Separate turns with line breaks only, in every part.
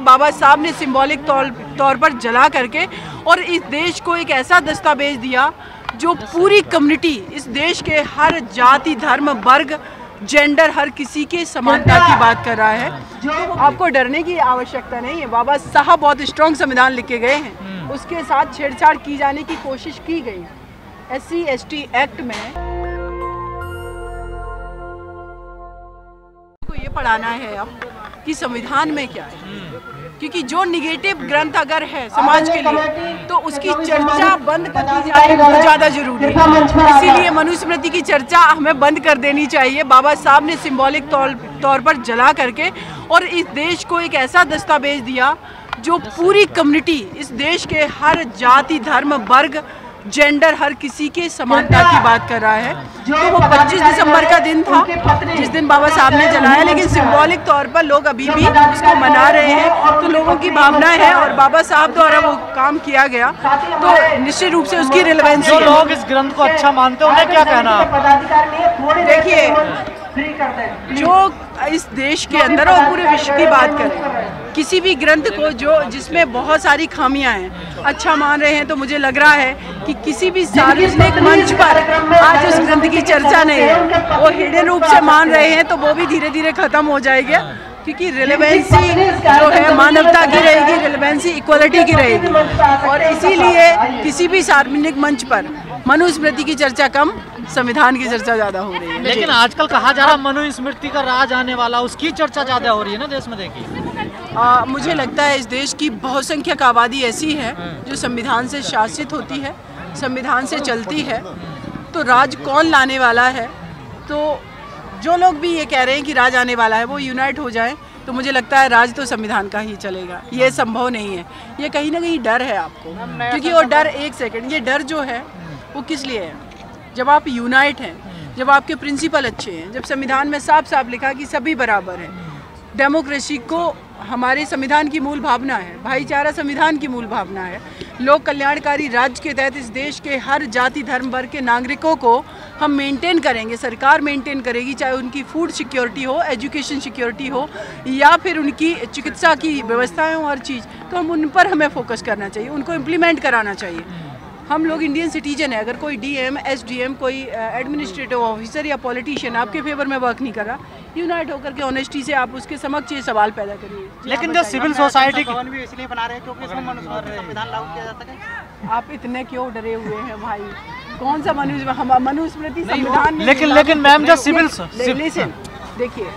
बाबा साहब ने सिंबॉलिक तौर पर जला करके और इस देश को एक ऐसा दस्तावेज दिया जो पूरी कम्युनिटी, इस देश के हर जाति, धर्म, वर्ग, जेंडर, हर किसी के समानता की बात कर रहा है। तो आपको डरने की आवश्यकता नहीं है। बाबा साहब बहुत स्ट्रॉन्ग संविधान लिख के गए हैं, उसके साथ छेड़छाड़ की जाने की कोशिश की गई। SC/ST एक्ट में को ये पढ़ाना है अब कि संविधान में क्या है, क्योंकि जो निगेटिव ग्रंथ अगर है समाज के लिए तो उसकी चर्चा बंद कर दी जाए बहुत ज़्यादा जरूरी है। इसीलिए मनुस्मृति की चर्चा हमें बंद कर देनी चाहिए। बाबा साहब ने सिंबॉलिक तौर पर जला करके और इस देश को एक ऐसा दस्तावेज दिया जो पूरी कम्युनिटी, इस देश के हर जाति, धर्म, वर्ग, जेंडर, हर किसी के समानता की बात कर रहा है। तो वो 25 दिसंबर का दिन था जिस दिन बाबा साहब ने जलाया, लेकिन सिंबॉलिक तौर पर लोग अभी भी उसको मना रहे हैं। तो लोगों की भावना है और बाबा साहब द्वारा वो काम किया गया तो निश्चित रूप से उसकी रिलेवेंसी है।
जो लोग इस ग्रंथ को अच्छा मानते हैं उन्हें क्या कहना?
देखिए, जो इस देश के अंदर और पूरे विश्व की बात करें, किसी भी ग्रंथ को जिसमें बहुत सारी खामियां हैं अच्छा मान रहे हैं, तो मुझे लग रहा है कि किसी भी सार्वजनिक मंच पर आज उस ग्रंथ की चर्चा नहीं है। वो हिडन रूप से मान रहे हैं तो वो भी धीरे धीरे खत्म हो जाएगी, क्योंकि रिलेवेंसी जो है मानवता की रहेगी, रिलेवेंसी इक्वलिटी की रहेगी। और इसीलिए किसी भी सार्वजनिक मंच पर मनुस्मृति की चर्चा कम, संविधान की चर्चा ज्यादा हो रही है।
लेकिन आजकल कहा जा रहा है मनुस्मृति का राज आने वाला, उसकी चर्चा ज्यादा हो रही है ना देश में। देखिए,
मुझे लगता है इस देश की बहुसंख्यक आबादी ऐसी है जो संविधान से शासित होती है, संविधान से चलती है। तो राज कौन लाने वाला है? तो जो लोग भी ये कह रहे हैं कि राज आने वाला है वो यूनाइट हो जाए, तो मुझे लगता है राज तो संविधान का ही चलेगा। ये संभव नहीं है। ये कहीं ना कहीं डर है आपको, क्योंकि वो डर, एक सेकंड, ये डर जो है वो किस लिए है? जब आप यूनाइट हैं, जब आपके प्रिंसिपल अच्छे हैं, जब संविधान में साफ साफ लिखा कि सभी बराबर हैं, डेमोक्रेसी को हमारे संविधान की मूल भावना है, भाईचारा संविधान की मूल भावना है, लोक कल्याणकारी राज्य के तहत इस देश के हर जाति, धर्म, वर्ग के नागरिकों को हम मेंटेन करेंगे, सरकार मेंटेन करेगी, चाहे उनकी फूड सिक्योरिटी हो, एजुकेशन सिक्योरिटी हो या फिर उनकी चिकित्सा की व्यवस्थाएं हो, हर चीज़। तो हम उन पर हमें फोकस करना चाहिए, उनको इम्प्लीमेंट कराना चाहिए। हम लोग इंडियन सिटीजन है। अगर कोई DM, SDM, कोई एडमिनिस्ट्रेटिव ऑफिसर या पॉलिटिशियन आपके फेवर में वर्क नहीं कर रहा, यूनाइट होकर के ऑनेस्टी से आप उसके समक्ष ये सवाल पैदा करिए।
लेकिन जो सिविल सोसाइटी
भी इसलिए बना रहे हैं क्योंकि इसमें संविधान लागू किया जा सके।
आप इतने क्यों डरे हुए हैं भाई? कौन सा मनुस्मृति संविधान?
लेकिन मैम, जो सिविल
देखिए,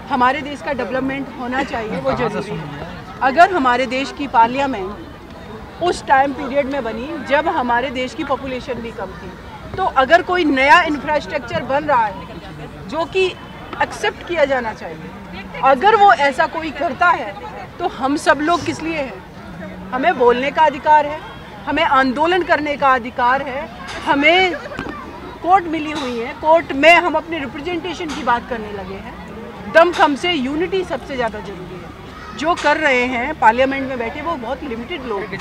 हमारे देश का डेवलपमेंट होना चाहिए, वो जरूरी है। अगर हमारे देश की पार्लियामेंट उस टाइम पीरियड में बनी जब हमारे देश की पॉपुलेशन भी कम थी, तो अगर कोई नया इंफ्रास्ट्रक्चर बन रहा है जो कि एक्सेप्ट किया जाना चाहिए, अगर वो ऐसा कोई करता है तो हम सब लोग किस लिए हैं? हमें बोलने का अधिकार है, हमें आंदोलन करने का अधिकार है, हमें कोर्ट मिली हुई है, कोर्ट में हम अपने रिप्रेजेंटेशन की बात करने लगे हैं। दमखम से यूनिटी सबसे ज़्यादा जरूरी है। जो कर रहे हैं पार्लियामेंट में बैठे वो बहुत लिमिटेड लोग हैं।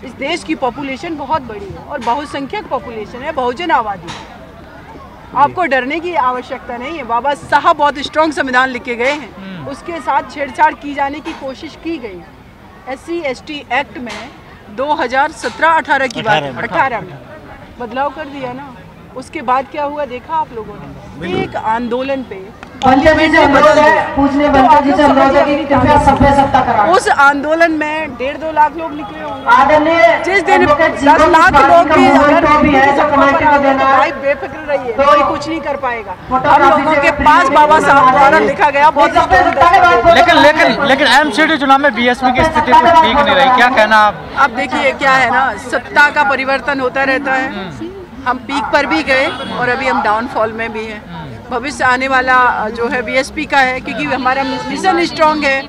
इस देश की पॉपुलेशन बहुत बड़ी है और बहुसंख्यक पॉपुलेशन है, बहुजन आबादी है। आपको डरने की आवश्यकता नहीं है। बाबा साहब बहुत स्ट्रॉन्ग संविधान लिख के गए हैं, उसके साथ छेड़छाड़ की जाने की कोशिश की गई। SC/ST एक्ट में 2017-18 की बात है, 18 में बदलाव कर दिया ना। उसके बाद क्या हुआ देखा आप लोगों ने? एक आंदोलन पे पार्लियामेंट में बदल दिया। उस आंदोलन में 1.5-2 लाख लोग निकले होंगे। जिस दिन 10 लाख लोग भी बेफिक्र रहिए, कोई कुछ नहीं कर पाएगा। हम लोगों के पास बाबा साहब द्वारा लिखा गया बहुत।
लेकिन MCD चुनाव में BSP की स्थिति कुछ ठीक नहीं रही, क्या कहना आप?
अब देखिए क्या है ना, सत्ता का परिवर्तन होता रहता है। हम पीक पर भी गए और अभी हम डाउनफॉल में भी हैं। भविष्य आने वाला जो है BSP का है, क्योंकि हमारा मिशन स्ट्रॉन्ग है।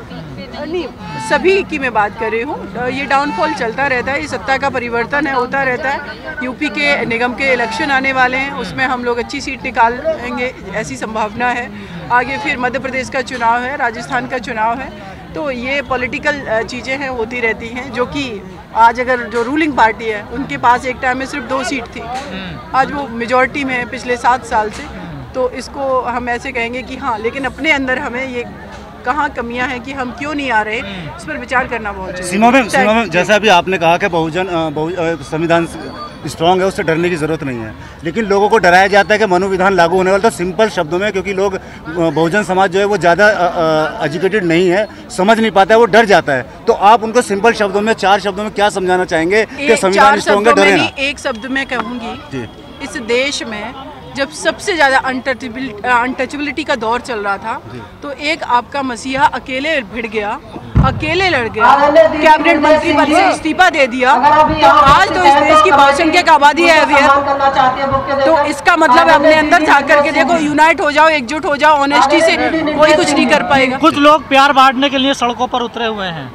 नहीं, सभी की मैं बात कर रही हूँ। ये डाउनफॉल चलता रहता है, ये सत्ता का परिवर्तन है, होता रहता है। यूपी के निगम के इलेक्शन आने वाले हैं, उसमें हम लोग अच्छी सीट निकालेंगे, ऐसी संभावना है। आगे फिर मध्य प्रदेश का चुनाव है, राजस्थान का चुनाव है। तो ये पॉलिटिकल चीज़ें हैं, होती रहती हैं। जो कि आज अगर जो रूलिंग पार्टी है उनके पास एक टाइम में सिर्फ 2 सीट थी, आज वो मेजॉरिटी में है पिछले 7 साल से। तो इसको हम ऐसे कहेंगे कि हाँ, लेकिन अपने अंदर हमें ये कहाँ कमियां हैं कि हम क्यों नहीं आ रहे, इस पर विचार करना बहुत जरूरी है।
सीमा में जैसा अभी आपने कहा कि संविधान स्ट्रांग है, उससे डरने की ज़रूरत नहीं है, लेकिन लोगों को डराया जाता है कि मनुविधान लागू होने वाला। तो सिंपल शब्दों में, क्योंकि लोग बहुजन समाज जो है वो ज़्यादा एजुकेटेड नहीं है, समझ नहीं पाता है, वो डर जाता है। तो आप उनको सिंपल शब्दों में, 4 शब्दों में क्या समझाना चाहेंगे कि संविधान स्ट्रांग है, डरे ना?
एक शब्द में कहूँगी, इस देश में जब सबसे ज़्यादा अनटचेबिलिटी का दौर चल रहा था, तो एक आपका मसीहा अकेले भिड़ गया, अकेले लड़ गया, कैबिनेट मंत्री पद से इस्तीफा दे दिया। तो आज तो इस देश की बहुसंख्यक आबादी है अवेयर, तो इसका मतलब अपने अंदर झांक करके देखो, यूनाइट हो जाओ, एकजुट हो जाओ, ऑनेस्टी से कोई कुछ नहीं कर पाएगा।
कुछ लोग प्यार बांटने के लिए सड़कों पर उतरे हुए हैं,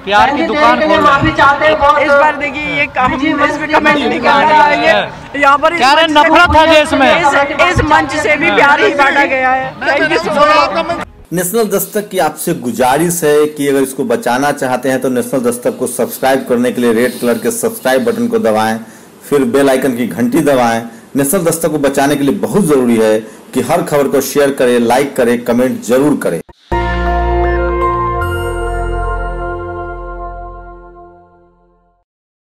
प्यार की दुकान खोल रहे हैं।
इस बार देखिए, ये इसमें कमेंट नहीं करना चाहिए। यहाँ पर
नफरत है देश में,
इस मंच से भी प्यार ही बांटा गया है। Thank you so much.
National Dastak की आपसे गुजारिश है कि अगर इसको बचाना चाहते हैं तो नेशनल दस्तक को सब्सक्राइब करने के लिए रेड कलर के सब्सक्राइब बटन को दबाएं, फिर बेल आइकन की घंटी दबाएं। नेशनल दस्तक को बचाने के लिए बहुत जरूरी है कि हर खबर को शेयर करें, लाइक करें, कमेंट जरूर करें।